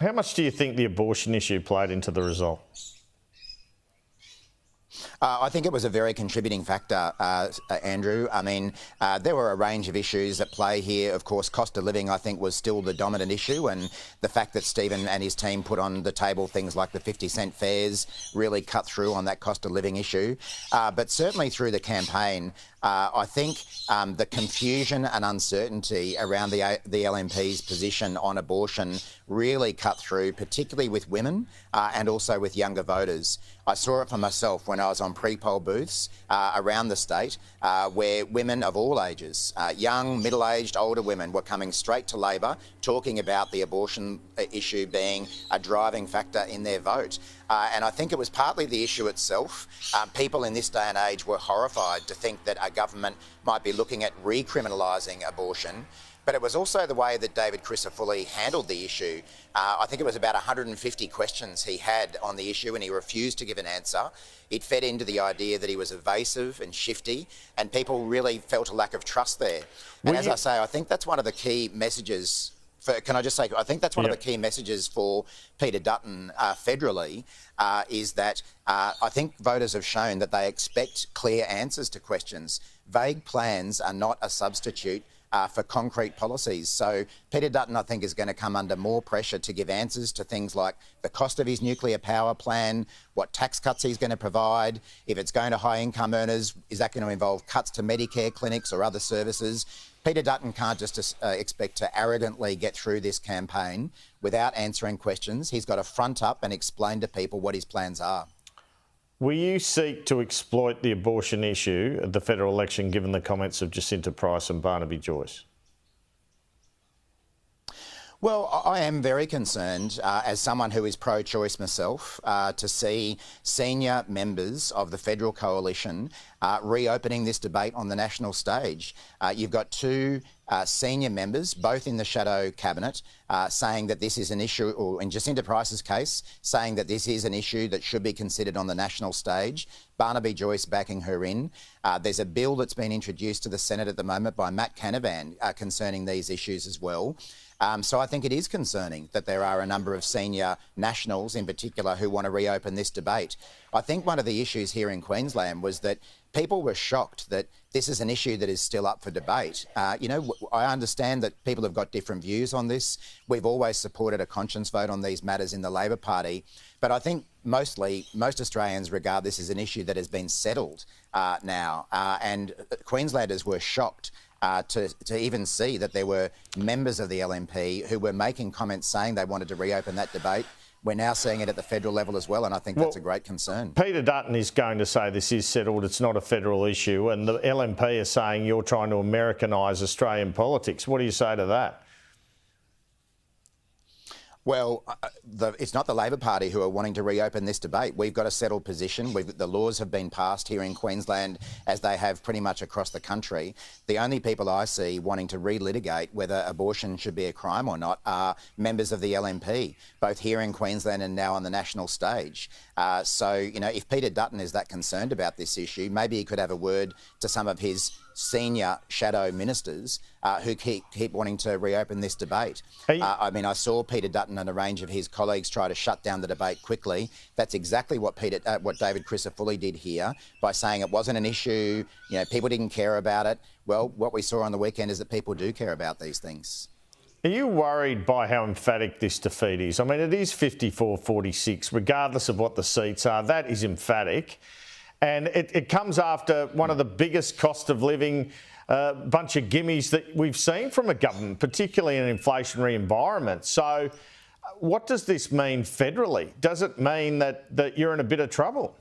How much do you think the abortion issue played into the result? I think it was a very contributing factor, Andrew. I mean, there were a range of issues at play here. Of course, cost of living, I think, was still the dominant issue, and the fact that Stephen and his team put on the table things like the 50-cent fares really cut through on that cost of living issue. But certainly through the campaign, I think the confusion and uncertainty around the LNP's position on abortion really cut through, particularly with women and also with younger voters. I saw it for myself when I was on pre-poll booths around the state where women of all ages, young, middle-aged, older women, were coming straight to Labor talking about the abortion issue being a driving factor in their vote. And I think it was partly the issue itself. People in this day and age were horrified to think that a government might be looking at recriminalising abortion. But it was also the way that David Crisafulli handled the issue. I think it was about 150 questions he had on the issue and he refused to give an answer. It fed into the idea that he was evasive and shifty, and people really felt a lack of trust there. And as I say, I think that's one of the key messages. Can I just say, I think that's one of the key messages for Peter Dutton federally, is that I think voters have shown that they expect clear answers to questions. Vague plans are not a substitute for concrete policies. So Peter Dutton, I think, is going to come under more pressure to give answers to things like the cost of his nuclear power plan, what tax cuts he's going to provide, if it's going to high-income earners, is that going to involve cuts to Medicare clinics or other services? Peter Dutton can't just expect to arrogantly get through this campaign without answering questions. He's got to front up and explain to people what his plans are. Will you seek to exploit the abortion issue at the federal election, given the comments of Jacinta Price and Barnaby Joyce? Well, I am very concerned, as someone who is pro-choice myself, to see senior members of the federal coalition reopening this debate on the national stage. You've got two senior members, both in the shadow cabinet, saying that this is an issue, or in Jacinta Price's case, saying that this is an issue that should be considered on the national stage. Barnaby Joyce backing her in. There's a bill that's been introduced to the Senate at the moment by Matt Canavan concerning these issues as well. So I think it is concerning that there are a number of senior nationals in particular who want to reopen this debate. I think one of the issues here in Queensland was that people were shocked that this is an issue that is still up for debate. You know, I understand that people have got different views on this. We've always supported a conscience vote on these matters in the Labor Party. But I think most Australians regard this as an issue that has been settled now. And Queenslanders were shocked to even see that there were members of the LNP who were making comments saying they wanted to reopen that debate. We're now seeing it at the federal level as well, and I think that's a great concern. Peter Dutton is going to say this is settled, it's not a federal issue, and the LNP is saying you're trying to Americanise Australian politics. What do you say to that? Well, it's not the Labor Party who are wanting to reopen this debate. We've got a settled position. The laws have been passed here in Queensland, as they have pretty much across the country. The only people I see wanting to relitigate whether abortion should be a crime or not are members of the LNP, both here in Queensland and now on the national stage. So, you know, if Peter Dutton is that concerned about this issue, maybe he could have a word to some of his senior shadow ministers who keep wanting to reopen this debate. I mean, I saw Peter Dutton and a range of his colleagues try to shut down the debate quickly. That's exactly what David Crisafulli did here by saying it wasn't an issue, you know, people didn't care about it. Well, what we saw on the weekend is that people do care about these things. Are you worried by how emphatic this defeat is? I mean, it is 54-46, regardless of what the seats are. That is emphatic. And it comes after one of the biggest cost of living bunch of gimmies that we've seen from a government, particularly in an inflationary environment. So what does this mean federally? Does it mean that you're in a bit of trouble?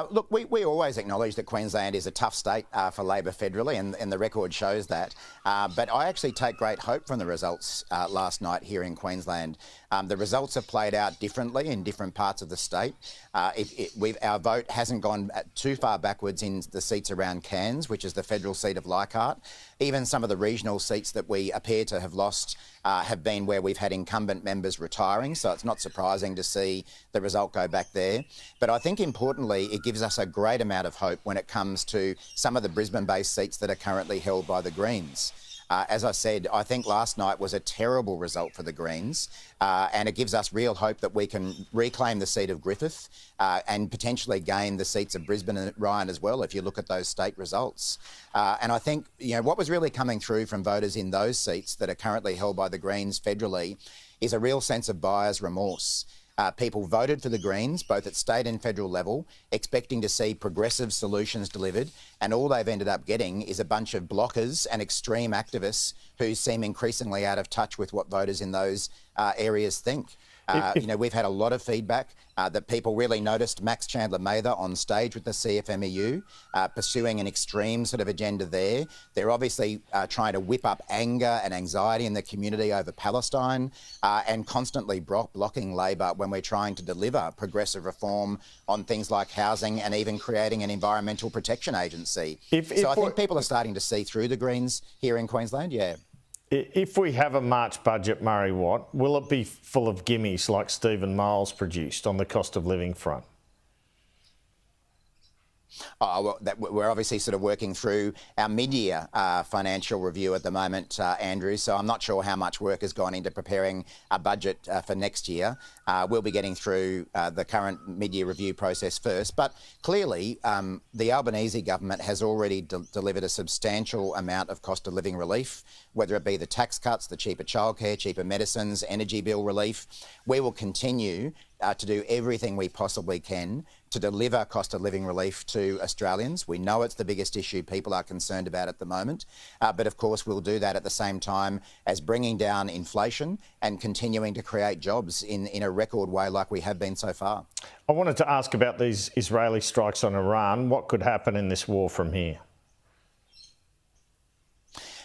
Look, we always acknowledge that Queensland is a tough state for Labor federally, and the record shows that. But I actually take great hope from the results last night here in Queensland. The results have played out differently in different parts of the state. Our vote hasn't gone too far backwards in the seats around Cairns, which is the federal seat of Leichhardt. Even some of the regional seats that we appear to have lost have been where we've had incumbent members retiring, so it's not surprising to see the result go back there. But I think importantly, it gives us a great amount of hope when it comes to some of the Brisbane-based seats that are currently held by the Greens. As I said, I think last night was a terrible result for the Greens, and it gives us real hope that we can reclaim the seat of Griffith and potentially gain the seats of Brisbane and Ryan as well, if you look at those state results. And I think, what was really coming through from voters in those seats that are currently held by the Greens federally is a real sense of buyer's remorse. People voted for the Greens, both at state and federal level, expecting to see progressive solutions delivered, and all they've ended up getting is a bunch of blockers and extreme activists who seem increasingly out of touch with what voters in those areas think. We've had a lot of feedback that people really noticed Max Chandler-Mather on stage with the CFMEU, pursuing an extreme sort of agenda there. They're obviously trying to whip up anger and anxiety in the community over Palestine and constantly blocking Labor when we're trying to deliver progressive reform on things like housing and even creating an environmental protection agency. I think people are starting to see through the Greens here in Queensland, yeah. If we have a March budget, Murray Watt, will it be full of gimmies like Stephen Miles produced on the cost of living front? We're obviously sort of working through our mid-year financial review at the moment, Andrew, so I'm not sure how much work has gone into preparing a budget for next year. We'll be getting through the current mid-year review process first, but clearly the Albanese government has already delivered a substantial amount of cost of living relief, whether it be the tax cuts, the cheaper childcare, cheaper medicines, energy bill relief. We will continue to do everything we possibly can to deliver cost of living relief to Australians. We know it's the biggest issue people are concerned about at the moment, but of course we'll do that at the same time as bringing down inflation and continuing to create jobs in a record way like we have been so far. I wanted to ask about these Israeli strikes on Iran. What could happen in this war from here?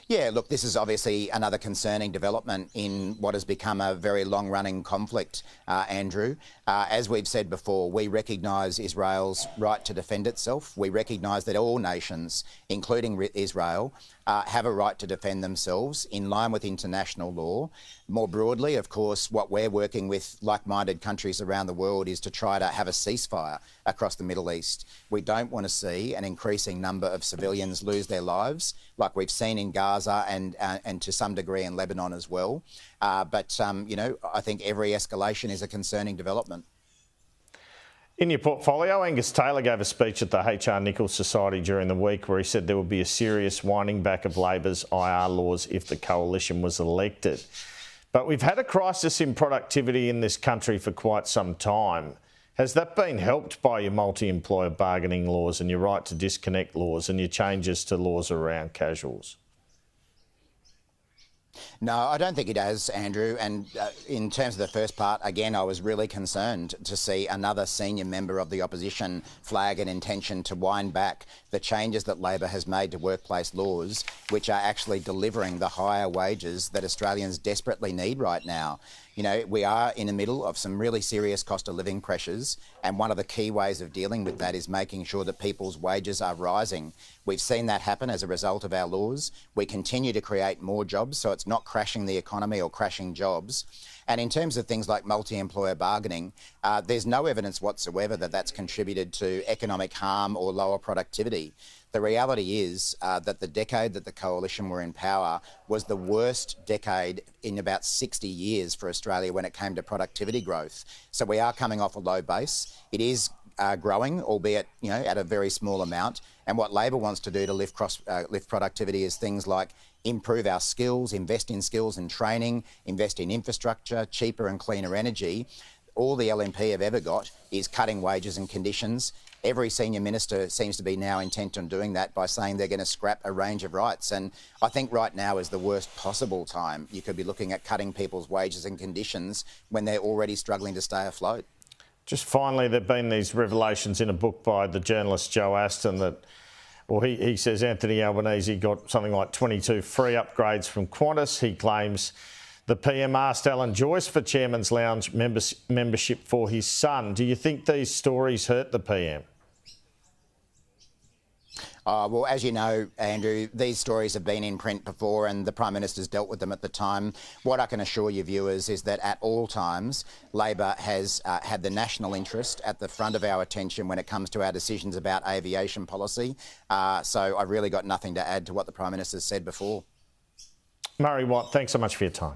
Yeah, look, this is obviously another concerning development in what has become a very long-running conflict, Andrew. As we've said before, we recognise Israel's right to defend itself. We recognise that all nations, including Israel, have a right to defend themselves in line with international law. More broadly, of course, what we're working with like-minded countries around the world is to try to have a ceasefire across the Middle East. We don't want to see an increasing number of civilians lose their lives, like we've seen in Gaza and to some degree in Lebanon as well. But I think every escalation is a concerning development. In your portfolio, Angus Taylor gave a speech at the HR Nichols Society during the week where he said there would be a serious winding back of Labor's IR laws if the coalition was elected. But we've had a crisis in productivity in this country for quite some time. Has that been helped by your multi-employer bargaining laws and your right to disconnect laws and your changes to laws around casuals? No, I don't think it has, Andrew. And in terms of the first part, again, I was really concerned to see another senior member of the opposition flag an intention to wind back the changes that Labor has made to workplace laws, which are actually delivering the higher wages that Australians desperately need right now. We are in the middle of some really serious cost of living pressures, and one of the key ways of dealing with that is making sure that people's wages are rising. We've seen that happen as a result of our laws. We continue to create more jobs, so it's not crashing the economy or crashing jobs. And in terms of things like multi-employer bargaining, there's no evidence whatsoever that that's contributed to economic harm or lower productivity. The reality is that the decade that the Coalition were in power was the worst decade in about 60 years for Australia when it came to productivity growth. So we are coming off a low base. It is growing, albeit at a very small amount. And what Labor wants to do to lift productivity is things like improve our skills, invest in skills and training, invest in infrastructure, cheaper and cleaner energy. All the LNP have ever got is cutting wages and conditions. Every senior minister seems to be now intent on doing that by saying they're going to scrap a range of rights. And I think right now is the worst possible time you could be looking at cutting people's wages and conditions when they're already struggling to stay afloat. Just finally, there have been these revelations in a book by the journalist Joe Aston that, well, he says Anthony Albanese got something like 22 free upgrades from Qantas. He claims the PM asked Alan Joyce for Chairman's Lounge membership for his son. Do you think these stories hurt the PM? Well, as you know, Andrew, these stories have been in print before and the Prime Minister's dealt with them at the time. What I can assure you viewers is that at all times, Labor has had the national interest at the front of our attention when it comes to our decisions about aviation policy. So I've really got nothing to add to what the Prime Minister said before. Murray Watt, thanks so much for your time.